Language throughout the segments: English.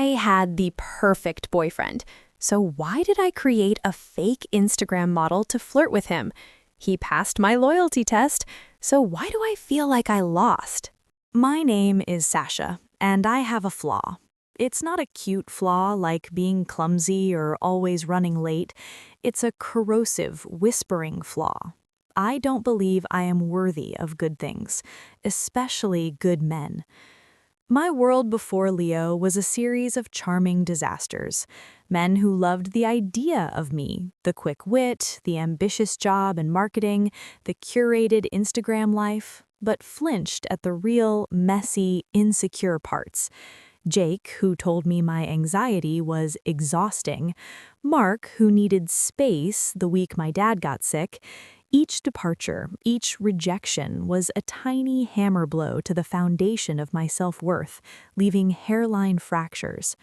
I had the perfect boyfriend. So why did I create a fake Instagram model to flirt with him? He passed my loyalty test, so why do I feel like I lost? My name is Sasha, and I have a flaw. It's not a cute flaw like being clumsy or always running late. It's a corrosive, whispering flaw. I don't believe I am worthy of good things, especially good men. My world before Leo was a series of charming disasters. Men who loved the idea of me, the quick wit, the ambitious job and marketing, the curated Instagram life, but flinched at the real, messy, insecure parts. Jake, who told me my anxiety was exhausting. Mark, who needed space the week my dad got sick. Each departure, each rejection was a tiny hammer blow to the foundation of my self-worth, leaving hairline fractures.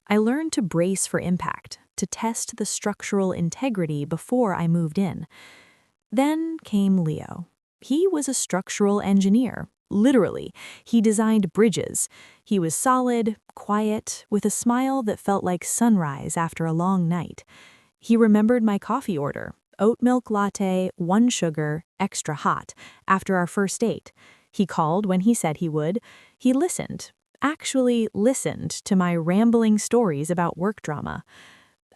I learned to brace for impact, to test the structural integrity before I moved in. Then came Leo. He was a structural engineer. Literally, he designed bridges. He was solid, quiet, with a smile that felt like sunrise after a long night. He remembered my coffee order, oat milk latte, 1 sugar, extra hot, after our first date. He called when he said he would. He listened, actually listened to my rambling stories about work drama.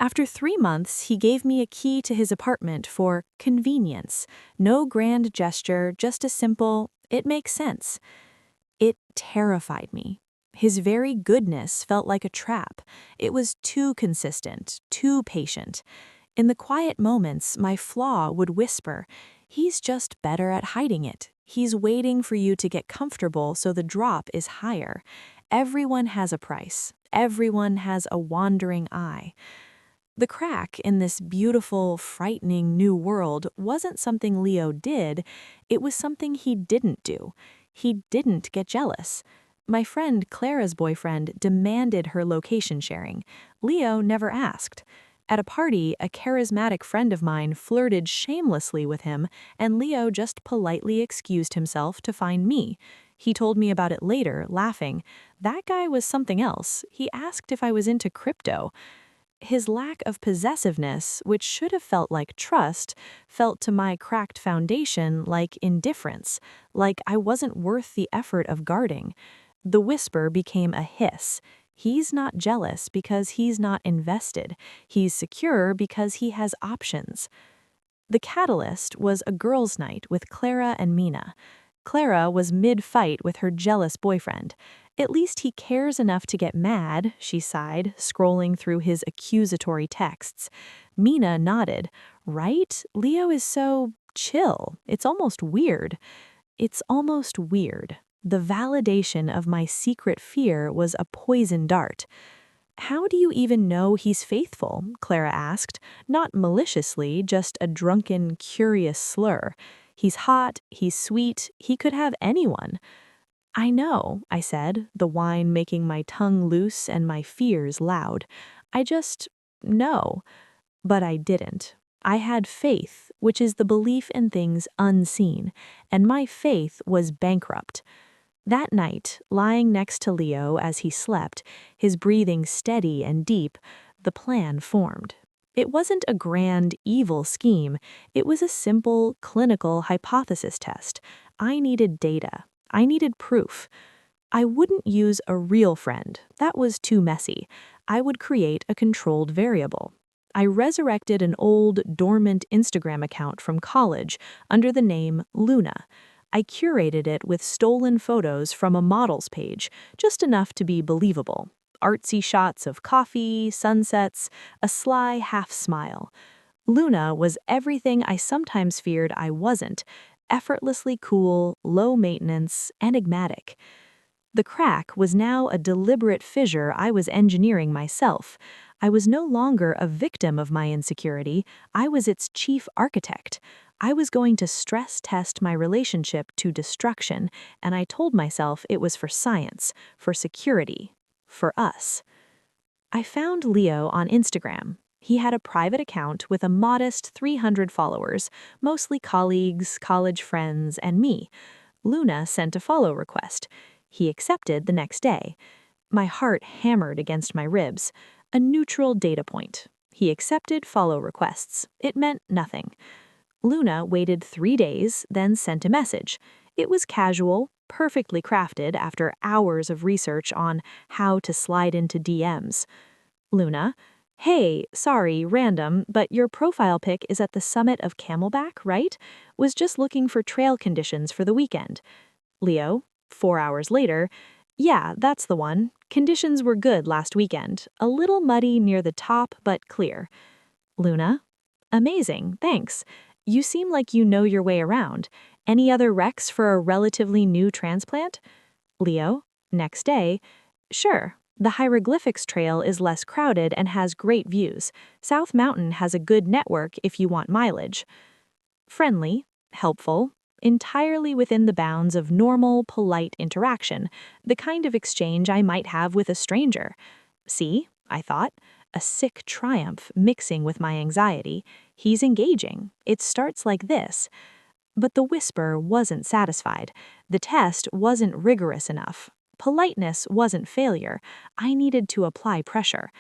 After 3 months, he gave me a key to his apartment for convenience. No grand gesture, just a simple, it makes sense. It terrified me. His very goodness felt like a trap. It was too consistent, too patient. In the quiet moments, my flaw would whisper, "He's just better at hiding it. He's waiting for you to get comfortable so the drop is higher. Everyone has a price. Everyone has a wandering eye." The crack in this beautiful, frightening new world wasn't something Leo did, it was something he didn't do. He didn't get jealous. My friend Clara's boyfriend demanded her location sharing. Leo never asked. At a party, a charismatic friend of mine flirted shamelessly with him, and Leo just politely excused himself to find me. He told me about it later, laughing. That guy was something else. He asked if I was into crypto. His lack of possessiveness, which should have felt like trust, felt to my cracked foundation like indifference, like I wasn't worth the effort of guarding. The whisper became a hiss. He's not jealous because he's not invested. He's secure because he has options. The catalyst was a girls' night with Clara and Mina. Clara was mid-fight with her jealous boyfriend. "At least he cares enough to get mad," she sighed, scrolling through his accusatory texts. Mina nodded. "Right? Leo is so chill. It's almost weird." It's almost weird. The validation of my secret fear was a poison dart. "How do you even know he's faithful?" Clara asked, not maliciously, just a drunken, curious slur. "He's hot, he's sweet, he could have anyone." "I know," I said, the wine making my tongue loose and my fears loud. "I just know." But I didn't. I had faith, which is the belief in things unseen, and my faith was bankrupt. That night, lying next to Leo as he slept, his breathing steady and deep, the plan formed. It wasn't a grand, evil scheme. It was a simple, clinical hypothesis test. I needed data. I needed proof. I wouldn't use a real friend. That was too messy. I would create a controlled variable. I resurrected an old, dormant Instagram account from college under the name Luna. I curated it with stolen photos from a models page, just enough to be believable. Artsy shots of coffee, sunsets, a sly half-smile. Luna was everything I sometimes feared I wasn't: effortlessly cool, low maintenance, enigmatic. The crack was now a deliberate fissure I was engineering myself. I was no longer a victim of my insecurity, I was its chief architect. I was going to stress test my relationship to destruction, and I told myself it was for science, for security, for us. I found Leo on Instagram. He had a private account with a modest 300 followers, mostly colleagues, college friends, and me. Luna sent a follow request. He accepted the next day. My heart hammered against my ribs. A neutral data point. He accepted follow requests. It meant nothing. Luna waited 3 days, then sent a message. It was casual, perfectly crafted after hours of research on how to slide into DMs. Luna, hey, sorry, random, but your profile pic is at the summit of Camelback, right? Was just looking for trail conditions for the weekend. Leo, 4 hours later, yeah, that's the one. Conditions were good last weekend. A little muddy near the top, but clear. Luna, amazing, thanks. You seem like you know your way around. Any other recs for a relatively new transplant? Leo, next day, sure. The Hieroglyphics Trail is less crowded and has great views. South Mountain has a good network if you want mileage. Friendly, helpful, entirely within the bounds of normal, polite interaction, the kind of exchange I might have with a stranger. See, I thought, a sick triumph mixing with my anxiety. He's engaging. It starts like this. But the whisper wasn't satisfied. The test wasn't rigorous enough. Politeness wasn't failure. I needed to apply pressure.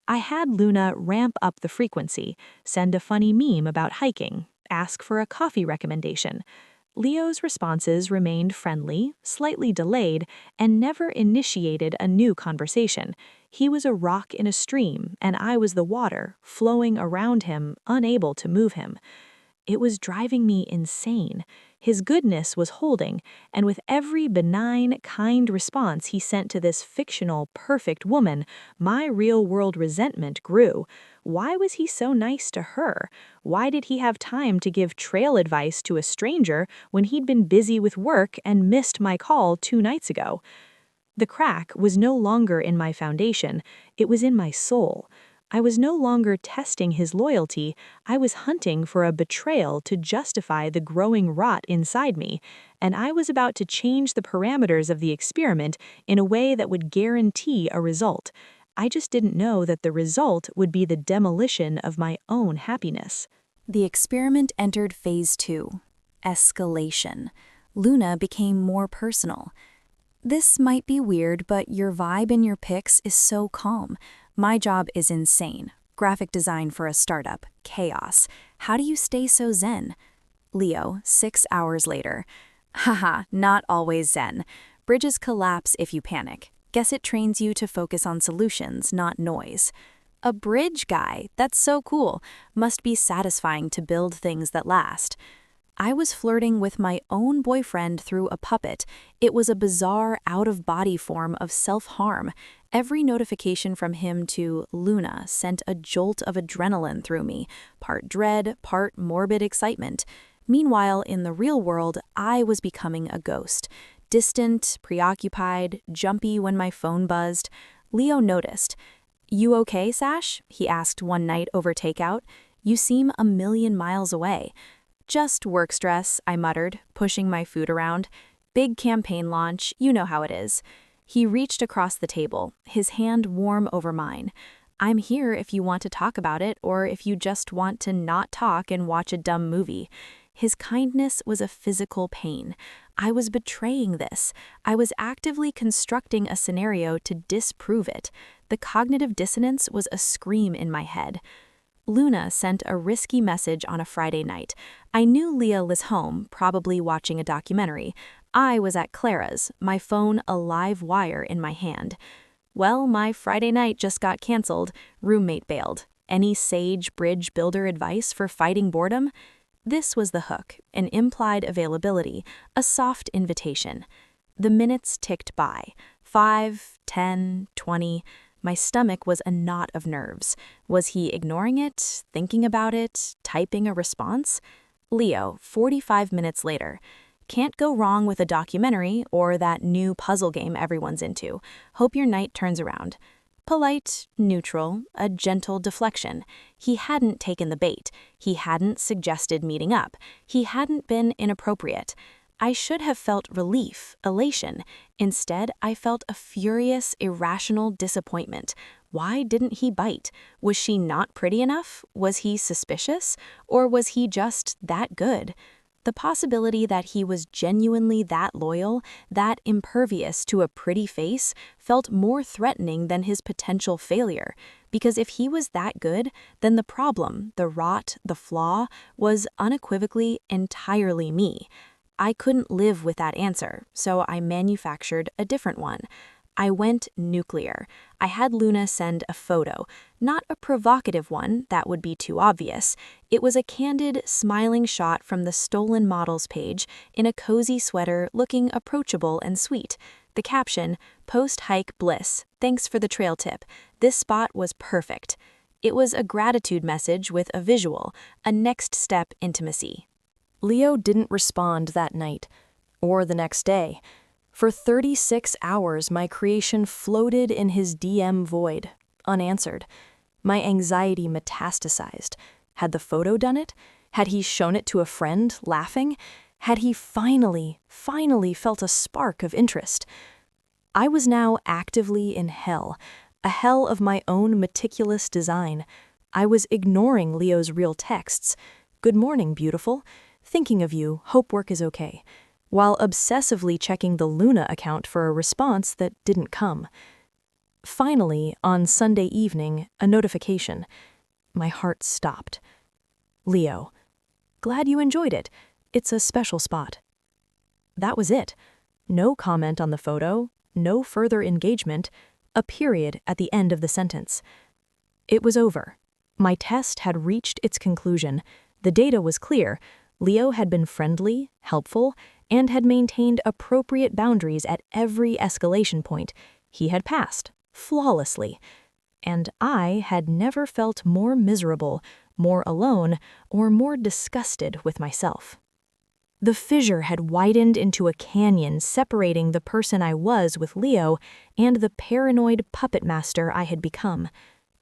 I had Luna ramp up the frequency, send a funny meme about hiking, ask for a coffee recommendation. Leo's responses remained friendly, slightly delayed, and never initiated a new conversation. He was a rock in a stream, and I was the water, flowing around him, unable to move him. It was driving me insane. His goodness was holding, and with every benign, kind response he sent to this fictional, perfect woman, my real-world resentment grew. Why was he so nice to her? Why did he have time to give trail advice to a stranger when he'd been busy with work and missed my call 2 nights ago? The crack was no longer in my foundation, it was in my soul. I was no longer testing his loyalty, I was hunting for a betrayal to justify the growing rot inside me, and I was about to change the parameters of the experiment in a way that would guarantee a result. I just didn't know that the result would be the demolition of my own happiness. The experiment entered phase 2, escalation. Luna became more personal. This might be weird, but your vibe in your pics is so calm. My job is insane. Graphic design for a startup. Chaos. How do you stay so zen? Leo, 6 hours later. Haha, not always zen. Bridges collapse if you panic. Guess it trains you to focus on solutions, not noise. A bridge guy, that's so cool. Must be satisfying to build things that last. I was flirting with my own boyfriend through a puppet. It was a bizarre, out-of-body form of self-harm. Every notification from him to Luna sent a jolt of adrenaline through me, part dread, part morbid excitement. Meanwhile, in the real world, I was becoming a ghost. Distant, preoccupied, jumpy when my phone buzzed. Leo noticed. "You okay, Sash?" he asked one night over takeout. "You seem a million miles away." "Just work stress," I muttered, pushing my food around. "Big campaign launch, you know how it is." He reached across the table, his hand warm over mine. "I'm here if you want to talk about it, or if you just want to not talk and watch a dumb movie." His kindness was a physical pain. I was betraying this. I was actively constructing a scenario to disprove it. The cognitive dissonance was a scream in my head. Luna sent a risky message on a Friday night. I knew Leah was home, probably watching a documentary. I was at Clara's, my phone a live wire in my hand. "Well, my Friday night just got canceled. Roommate bailed. Any sage bridge builder advice for fighting boredom?" This was the hook, an implied availability, a soft invitation. The minutes ticked by. 5, 10, 20. My stomach was a knot of nerves. Was he ignoring it, thinking about it, typing a response? Leo, 45 minutes later. "Can't go wrong with a documentary or that new puzzle game everyone's into. Hope your night turns around." Polite, neutral, a gentle deflection. He hadn't taken the bait. He hadn't suggested meeting up. He hadn't been inappropriate. I should have felt relief, elation. Instead, I felt a furious, irrational disappointment. Why didn't he bite? Was she not pretty enough? Was he suspicious? Or was he just that good? The possibility that he was genuinely that loyal, that impervious to a pretty face, felt more threatening than his potential failure, because if he was that good, then the problem, the rot, the flaw, was unequivocally entirely me. I couldn't live with that answer, so I manufactured a different one. I went nuclear. I had Luna send a photo, not a provocative one, that would be too obvious. It was a candid, smiling shot from the stolen models page in a cozy sweater looking approachable and sweet. The caption, "Post-hike bliss, thanks for the trail tip. This spot was perfect." It was a gratitude message with a visual, a next step intimacy. Leo didn't respond that night, or the next day. For 36 hours, my creation floated in his DM void, unanswered. My anxiety metastasized. Had the photo done it? Had he shown it to a friend, laughing? Had he finally felt a spark of interest? I was now actively in hell, a hell of my own meticulous design. I was ignoring Leo's real texts. "Good morning, beautiful. Thinking of you, hope work is okay," while obsessively checking the Luna account for a response that didn't come. Finally, on Sunday evening, a notification. My heart stopped. "Leo, glad you enjoyed it. It's a special spot." That was it. No comment on the photo, no further engagement, a period at the end of the sentence. It was over. My test had reached its conclusion. The data was clear. Leo had been friendly, helpful, and had maintained appropriate boundaries at every escalation point. He had passed, flawlessly. And I had never felt more miserable, more alone, or more disgusted with myself. The fissure had widened into a canyon separating the person I was with Leo and the paranoid puppet master I had become.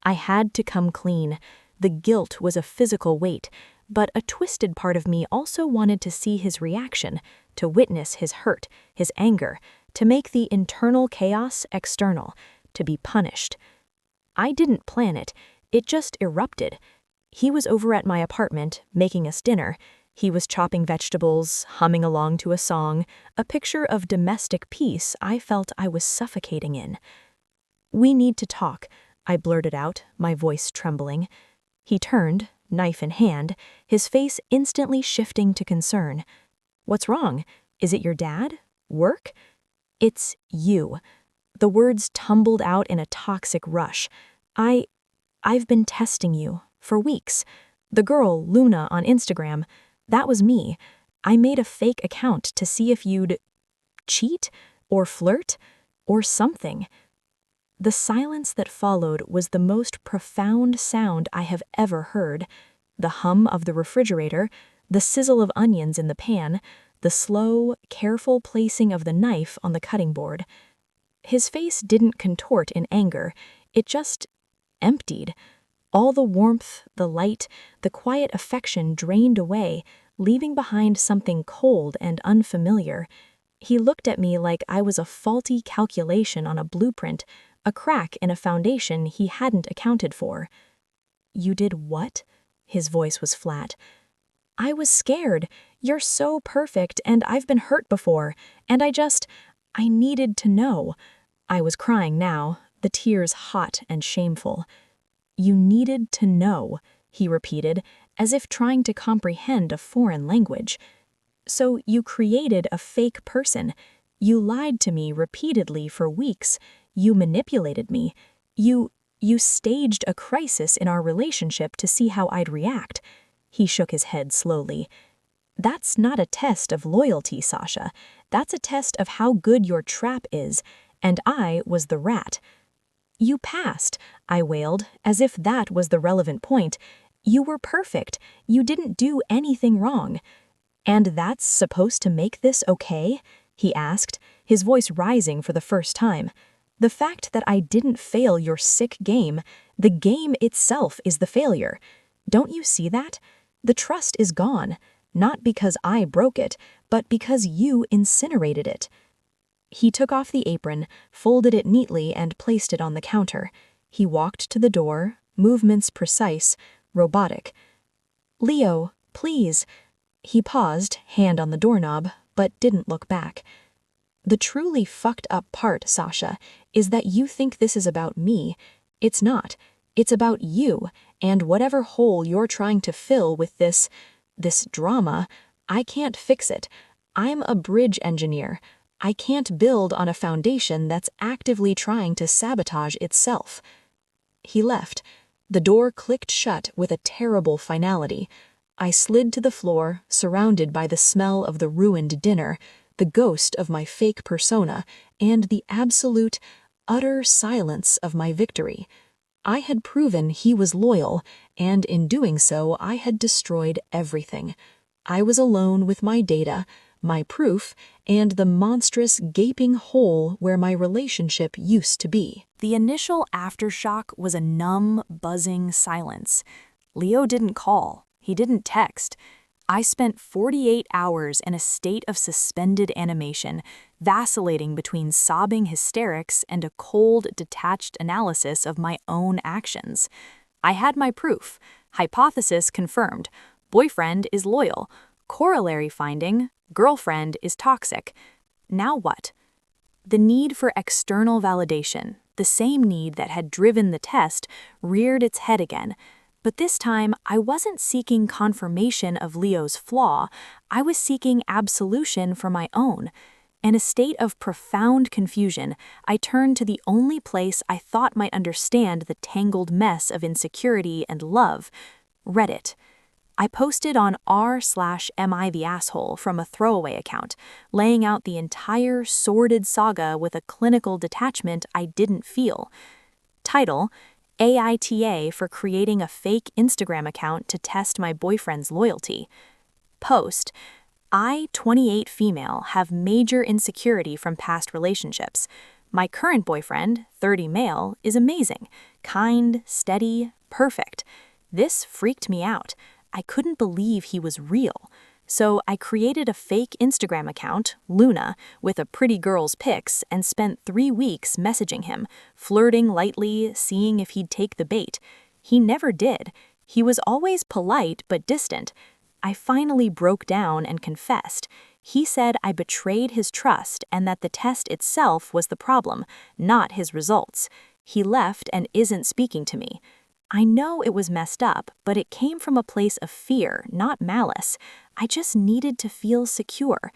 I had to come clean. The guilt was a physical weight, but a twisted part of me also wanted to see his reaction, to witness his hurt, his anger, to make the internal chaos external, to be punished. I didn't plan it. It just erupted. He was over at my apartment, making us dinner. He was chopping vegetables, humming along to a song, a picture of domestic peace I felt I was suffocating in. "We need to talk," I blurted out, my voice trembling. He turned, knife in hand, his face instantly shifting to concern. "What's wrong? Is it your dad? Work?" "It's you." The words tumbled out in a toxic rush. I've been testing you for weeks. The girl, Luna, on Instagram, that was me. I made a fake account to see if you'd cheat or flirt or something. The silence that followed was the most profound sound I have ever heard. The hum of the refrigerator, the sizzle of onions in the pan, the slow, careful placing of the knife on the cutting board. His face didn't contort in anger. It just emptied. All the warmth, the light, the quiet affection drained away, leaving behind something cold and unfamiliar. He looked at me like I was a faulty calculation on a blueprint, a crack in a foundation he hadn't accounted for. "You did what?" His voice was flat. "I was scared. You're so perfect, and I've been hurt before, and I needed to know." I was crying now, the tears hot and shameful. "You needed to know," he repeated, as if trying to comprehend a foreign language. "So you created a fake person. You lied to me repeatedly for weeks. You manipulated me. You staged a crisis in our relationship to see how I'd react." He shook his head slowly. "That's not a test of loyalty, Sasha. That's a test of how good your trap is, and I was the rat." "You passed," I wailed, as if that was the relevant point. "You were perfect. You didn't do anything wrong." "And that's supposed to make this okay?" he asked, his voice rising for the first time. "The fact that I didn't fail your sick game, the game itself is the failure. Don't you see that? The trust is gone, not because I broke it, but because you incinerated it." He took off the apron, folded it neatly, and placed it on the counter. He walked to the door, movements precise, robotic. "Leo, please." He paused, hand on the doorknob, but didn't look back. The truly fucked up part, Sasha, is that you think this is about me. It's not. It's about you, and whatever hole you're trying to fill with this drama, I can't fix it. I'm a bridge engineer. I can't build on a foundation that's actively trying to sabotage itself. He left. The door clicked shut with a terrible finality. I slid to the floor, surrounded by the smell of the ruined dinner, the ghost of my fake persona, and the absolute, utter silence of my victory. I had proven he was loyal, and in doing so, I had destroyed everything. I was alone with my data, my proof, and the monstrous gaping hole where my relationship used to be. The initial aftershock was a numb, buzzing silence. Leo didn't call. He didn't text. I spent 48 hours in a state of suspended animation, vacillating between sobbing hysterics and a cold, detached analysis of my own actions. I had my proof. Hypothesis confirmed. Boyfriend is loyal. Corollary finding, girlfriend is toxic. Now what? The need for external validation, the same need that had driven the test, reared its head again. But this time, I wasn't seeking confirmation of Leo's flaw, I was seeking absolution for my own. In a state of profound confusion, I turned to the only place I thought might understand the tangled mess of insecurity and love, Reddit. I posted on r/am-I-the-asshole from a throwaway account, laying out the entire sordid saga with a clinical detachment I didn't feel. Title: AITA for creating a fake Instagram account to test my boyfriend's loyalty. Post: I, 28 female, have major insecurity from past relationships. My current boyfriend, 30 male, is amazing, kind, steady, perfect. This freaked me out. I couldn't believe he was real. So I created a fake Instagram account, Luna, with a pretty girl's pics and spent 3 weeks messaging him, flirting lightly, seeing if he'd take the bait. He never did. He was always polite but distant. I finally broke down and confessed. He said I betrayed his trust and that the test itself was the problem, not his results. He left and isn't speaking to me. I know it was messed up, but it came from a place of fear, not malice. I just needed to feel secure.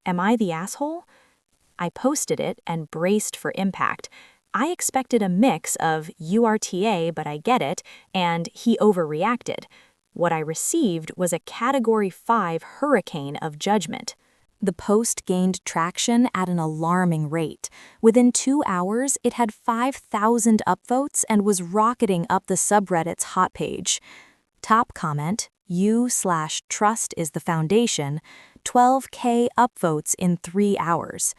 Am I the asshole? I posted it and braced for impact. I expected a mix of URTA, but I get it, and he overreacted. What I received was a Category 5 hurricane of judgment. The post gained traction at an alarming rate. Within 2 hours, it had 5,000 upvotes and was rocketing up the subreddit's hot page. Top comment, U/trust is the foundation, 12K upvotes in 3 hours.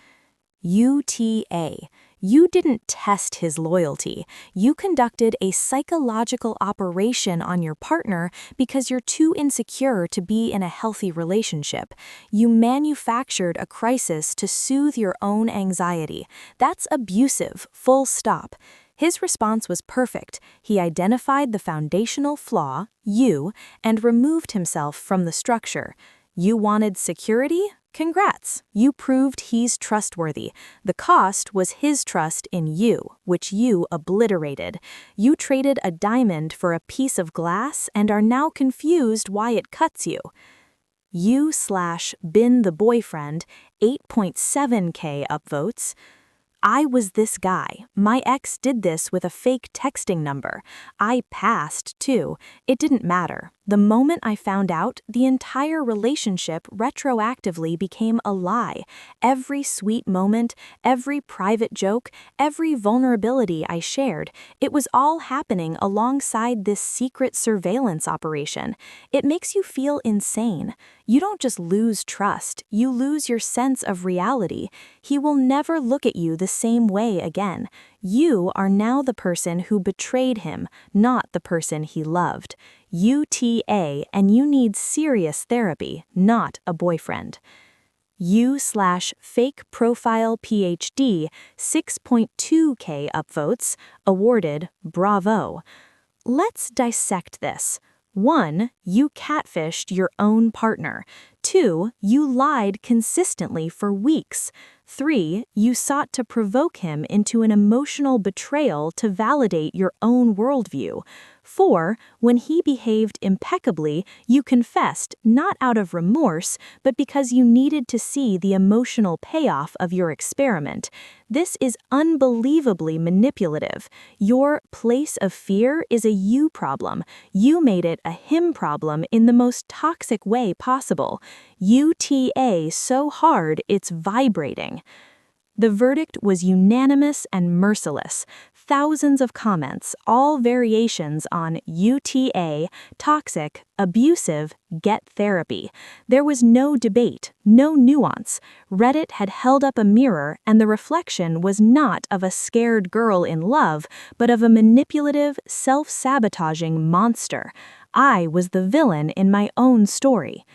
UTA. You didn't test his loyalty. You conducted a psychological operation on your partner because you're too insecure to be in a healthy relationship. You manufactured a crisis to soothe your own anxiety. That's abusive, full stop. His response was perfect. He identified the foundational flaw, you, and removed himself from the structure. You wanted security? Congrats, you proved he's trustworthy. The cost was his trust in you, which you obliterated. You traded a diamond for a piece of glass and are now confused why it cuts you. You/been the boyfriend, 8.7K upvotes. I was this guy. My ex did this with a fake texting number. I passed, too. It didn't matter. The moment I found out, the entire relationship retroactively became a lie. Every sweet moment, every private joke, every vulnerability I shared, it was all happening alongside this secret surveillance operation. It makes you feel insane. You don't just lose trust, you lose your sense of reality. He will never look at you the same way again. You are now the person who betrayed him, not the person he loved. UTA, and you need serious therapy, not a boyfriend. You/fake profile PhD, 6.2K upvotes, awarded, bravo. Let's dissect this. 1. You catfished your own partner. 2. You lied consistently for weeks. 3. You sought to provoke him into an emotional betrayal to validate your own worldview. 4. When he behaved impeccably, you confessed not out of remorse, but because you needed to see the emotional payoff of your experiment. This is unbelievably manipulative. Your place of fear is a you problem. You made it a him problem in the most toxic way possible. UTA so hard it's vibrating. The verdict was unanimous and merciless. Thousands of comments, all variations on UTA, toxic, abusive, get therapy. There was no debate, no nuance. Reddit had held up a mirror, and the reflection was not of a scared girl in love, but of a manipulative, self-sabotaging monster. I was the villain in my own story.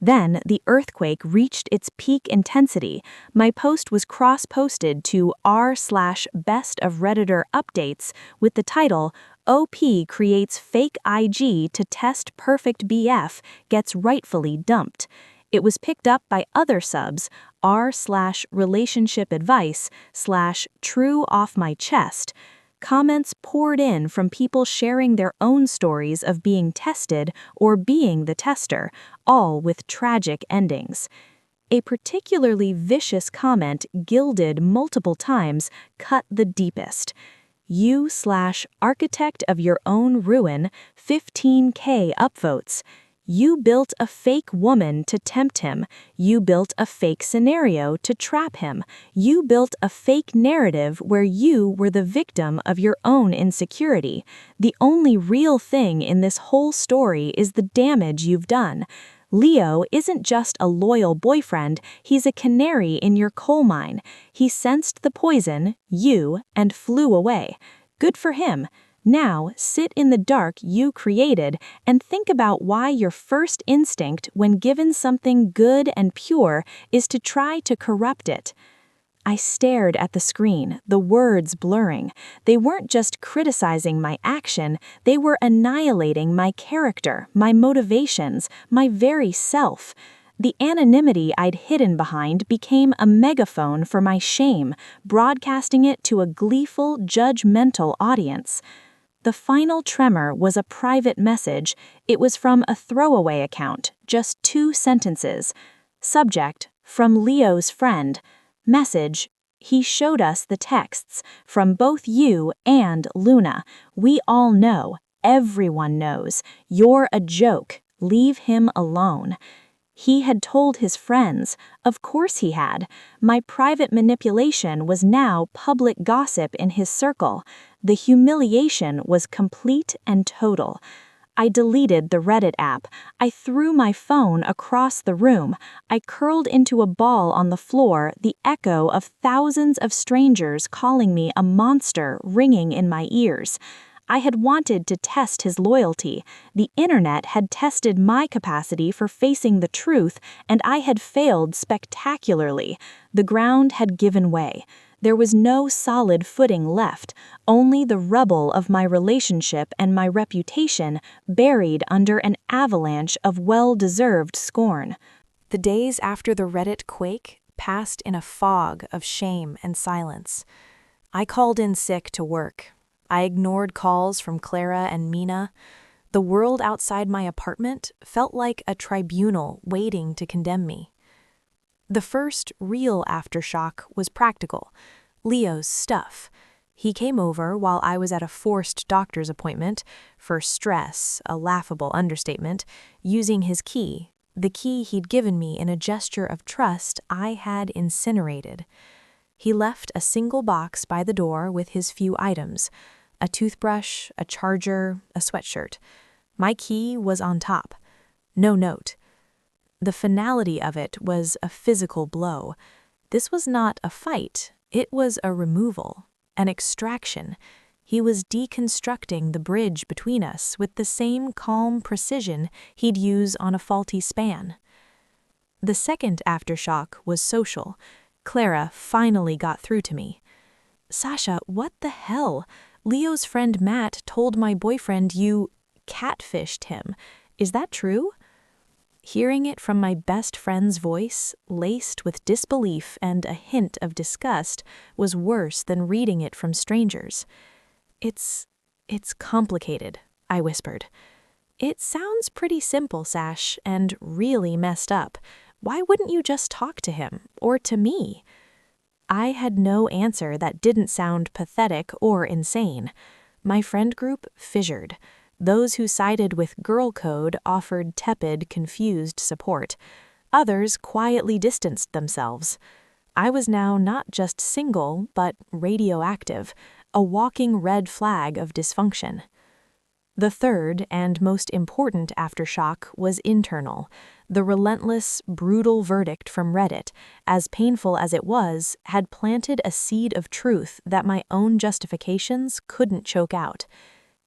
Then the earthquake reached its peak intensity. My post was cross-posted to r/best of Redditor updates with the title, OP creates fake IG to test perfect BF, gets rightfully dumped. It was picked up by other subs, r/relationship advice/true off my chest. Comments poured in from people sharing their own stories of being tested or being the tester, all with tragic endings. A particularly vicious comment, gilded multiple times, cut the deepest. You/architect of your own ruin, 15K upvotes. You built a fake woman to tempt him. You built a fake scenario to trap him. You built a fake narrative where you were the victim of your own insecurity. The only real thing in this whole story is the damage you've done. Leo isn't just a loyal boyfriend, he's a canary in your coal mine. He sensed the poison, you, and flew away. Good for him. Now, sit in the dark you created and think about why your first instinct when given something good and pure is to try to corrupt it. I stared at the screen, the words blurring. They weren't just criticizing my action, they were annihilating my character, my motivations, my very self. The anonymity I'd hidden behind became a megaphone for my shame, broadcasting it to a gleeful, judgmental audience. The final tremor was a private message. It was from a throwaway account, just 2 sentences. Subject, from Leo's friend. Message, he showed us the texts, from both you and Luna. We all know, everyone knows, you're a joke. Leave him alone. He had told his friends. Of course he had. My private manipulation was now public gossip in his circle. The humiliation was complete and total. I deleted the Reddit app. I threw my phone across the room. I curled into a ball on the floor, the echo of thousands of strangers calling me a monster ringing in my ears. I had wanted to test his loyalty. The internet had tested my capacity for facing the truth, and I had failed spectacularly. The ground had given way. There was no solid footing left, only the rubble of my relationship and my reputation buried under an avalanche of well-deserved scorn. The days after the Reddit quake passed in a fog of shame and silence. I called in sick to work. I ignored calls from Clara and Mina. The world outside my apartment felt like a tribunal waiting to condemn me. The first real aftershock was practical. Leo's stuff. He came over while I was at a forced doctor's appointment, for stress, a laughable understatement, using his key, the key he'd given me in a gesture of trust I had incinerated. He left a single box by the door with his few items, a toothbrush, a charger, a sweatshirt. My key was on top. No note. The finality of it was a physical blow. This was not a fight. It was a removal, an extraction. He was deconstructing the bridge between us with the same calm precision he'd use on a faulty span. The second aftershock was social. Clara finally got through to me. "Sasha, what the hell? Leo's friend Matt told my boyfriend you catfished him. Is that true?" Hearing it from my best friend's voice, laced with disbelief and a hint of disgust, was worse than reading it from strangers. It's complicated," I whispered. "It sounds pretty simple, Sash, and really messed up. Why wouldn't you just talk to him, or to me?" I had no answer that didn't sound pathetic or insane. My friend group fissured. Those who sided with girl code offered tepid, confused support. Others quietly distanced themselves. I was now not just single, but radioactive, a walking red flag of dysfunction. The third and most important aftershock was internal. The relentless, brutal verdict from Reddit, as painful as it was, had planted a seed of truth that my own justifications couldn't choke out.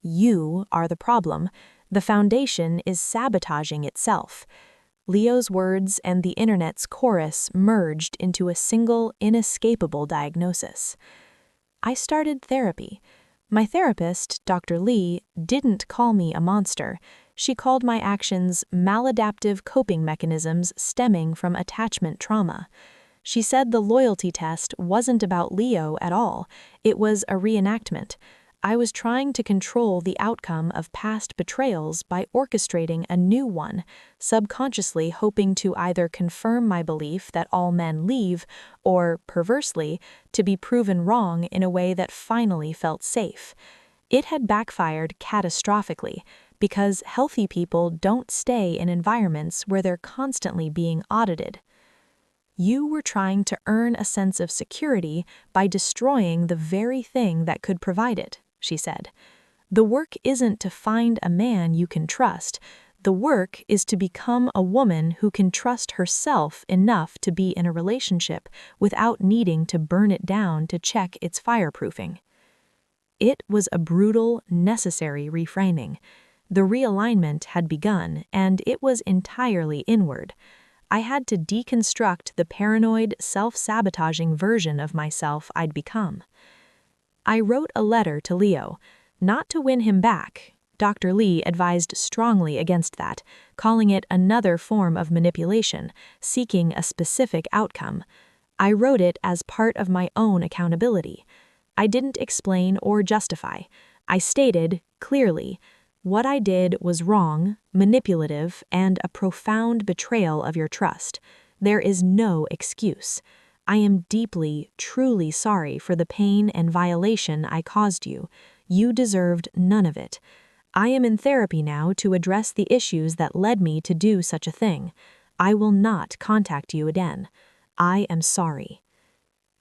You are the problem. The foundation is sabotaging itself. Leo's words and the internet's chorus merged into a single, inescapable diagnosis. I started therapy. My therapist, Dr. Lee, didn't call me a monster. She called my actions maladaptive coping mechanisms stemming from attachment trauma. She said the loyalty test wasn't about Leo at all. It was a reenactment. I was trying to control the outcome of past betrayals by orchestrating a new one, subconsciously hoping to either confirm my belief that all men leave, or, perversely, to be proven wrong in a way that finally felt safe. It had backfired catastrophically, because healthy people don't stay in environments where they're constantly being audited. You were trying to earn a sense of security by destroying the very thing that could provide it, she said. The work isn't to find a man you can trust. The work is to become a woman who can trust herself enough to be in a relationship without needing to burn it down to check its fireproofing. It was a brutal, necessary reframing. The realignment had begun, and it was entirely inward. I had to deconstruct the paranoid, self-sabotaging version of myself I'd become. I wrote a letter to Leo, not to win him back. Dr. Lee advised strongly against that, calling it another form of manipulation, seeking a specific outcome. I wrote it as part of my own accountability. I didn't explain or justify. I stated, clearly, what I did was wrong, manipulative, and a profound betrayal of your trust. There is no excuse. I am deeply, truly sorry for the pain and violation I caused you. You deserved none of it. I am in therapy now to address the issues that led me to do such a thing. I will not contact you again. I am sorry.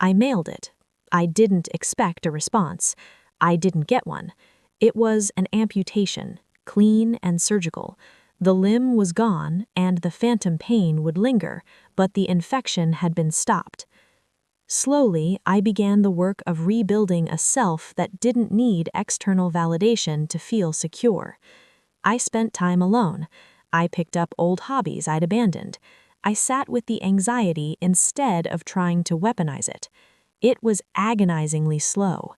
I mailed it. I didn't expect a response. I didn't get one. It was an amputation, clean and surgical. The limb was gone, and the phantom pain would linger, but the infection had been stopped. Slowly, I began the work of rebuilding a self that didn't need external validation to feel secure. I spent time alone. I picked up old hobbies I'd abandoned. I sat with the anxiety instead of trying to weaponize it. It was agonizingly slow.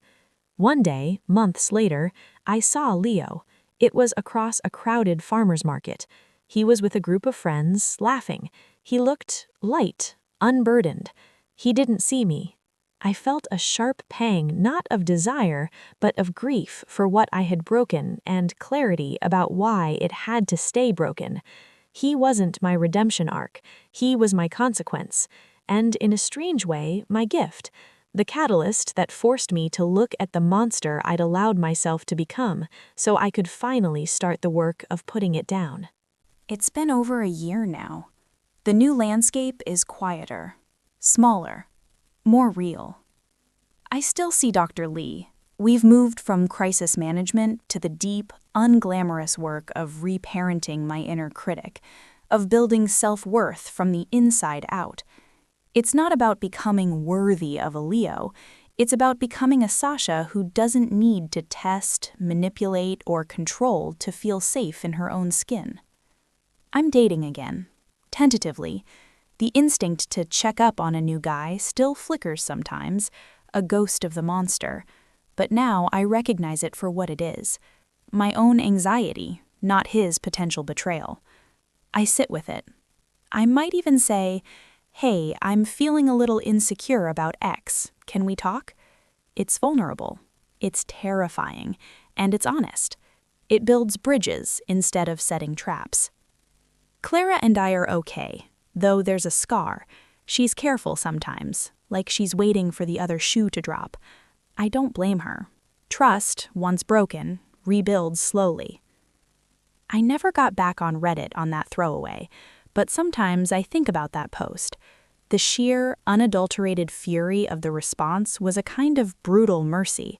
One day, months later, I saw Leo. It was across a crowded farmer's market. He was with a group of friends, laughing. He looked light, unburdened. He didn't see me. I felt a sharp pang not of desire, but of grief for what I had broken and clarity about why it had to stay broken. He wasn't my redemption arc. He was my consequence, and in a strange way, my gift. The catalyst that forced me to look at the monster I'd allowed myself to become, so I could finally start the work of putting it down. It's been over a year now. The new landscape is quieter, smaller, more real. I still see Dr. Lee. We've moved from crisis management to the deep, unglamorous work of reparenting my inner critic, of building self-worth from the inside out. It's not about becoming worthy of a Leo. It's about becoming a Sasha who doesn't need to test, manipulate, or control to feel safe in her own skin. I'm dating again. Tentatively. The instinct to check up on a new guy still flickers sometimes, a ghost of the monster. But now I recognize it for what it is. My own anxiety, not his potential betrayal. I sit with it. I might even say, "Hey, I'm feeling a little insecure about X. Can we talk?" It's vulnerable. It's terrifying. And it's honest. It builds bridges instead of setting traps. Clara and I are okay, though there's a scar. She's careful sometimes, like she's waiting for the other shoe to drop. I don't blame her. Trust, once broken, rebuilds slowly. I never got back on Reddit on that throwaway, but sometimes I think about that post. The sheer, unadulterated fury of the response was a kind of brutal mercy.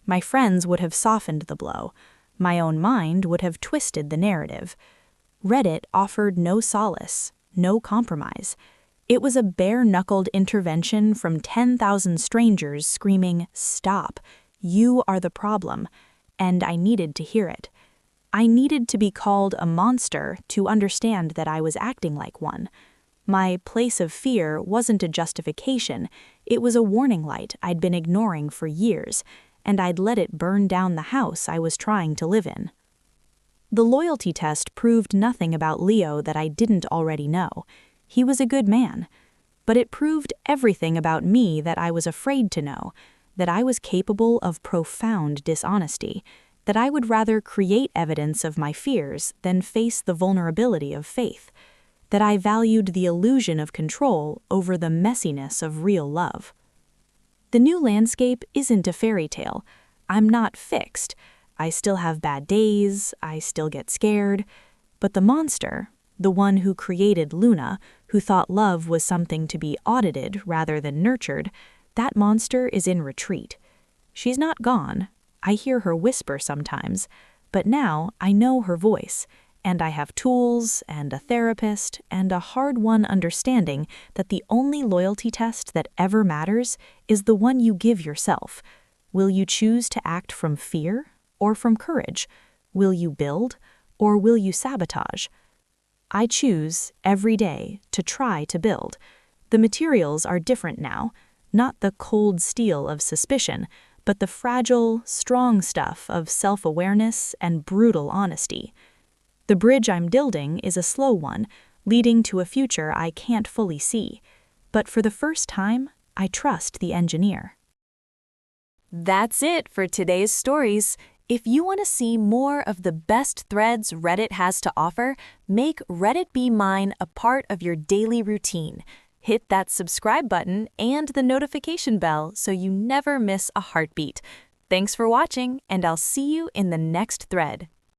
My friends would have softened the blow. My own mind would have twisted the narrative. Reddit offered no solace, no compromise. It was a bare-knuckled intervention from 10,000 strangers screaming, "Stop, you are the problem," and I needed to hear it. I needed to be called a monster to understand that I was acting like one. My place of fear wasn't a justification, it was a warning light I'd been ignoring for years, and I'd let it burn down the house I was trying to live in. The loyalty test proved nothing about Leo that I didn't already know. He was a good man. But it proved everything about me that I was afraid to know, that I was capable of profound dishonesty, that I would rather create evidence of my fears than face the vulnerability of faith, that I valued the illusion of control over the messiness of real love. The new landscape isn't a fairy tale. I'm not fixed. I still have bad days, I still get scared. But the monster, the one who created Luna, who thought love was something to be audited rather than nurtured, that monster is in retreat. She's not gone. I hear her whisper sometimes, but now I know her voice, and I have tools and a therapist and a hard-won understanding that the only loyalty test that ever matters is the one you give yourself. Will you choose to act from fear or from courage? Will you build or will you sabotage? I choose, every day, to try to build. The materials are different now, not the cold steel of suspicion, but the fragile, strong stuff of self-awareness and brutal honesty. The bridge I'm building is a slow one, leading to a future I can't fully see. But for the first time, I trust the engineer. That's it for today's stories. If you want to see more of the best threads Reddit has to offer, make Reddit Be Mine a part of your daily routine. Hit that subscribe button and the notification bell so you never miss a heartbeat. Thanks for watching, and I'll see you in the next thread.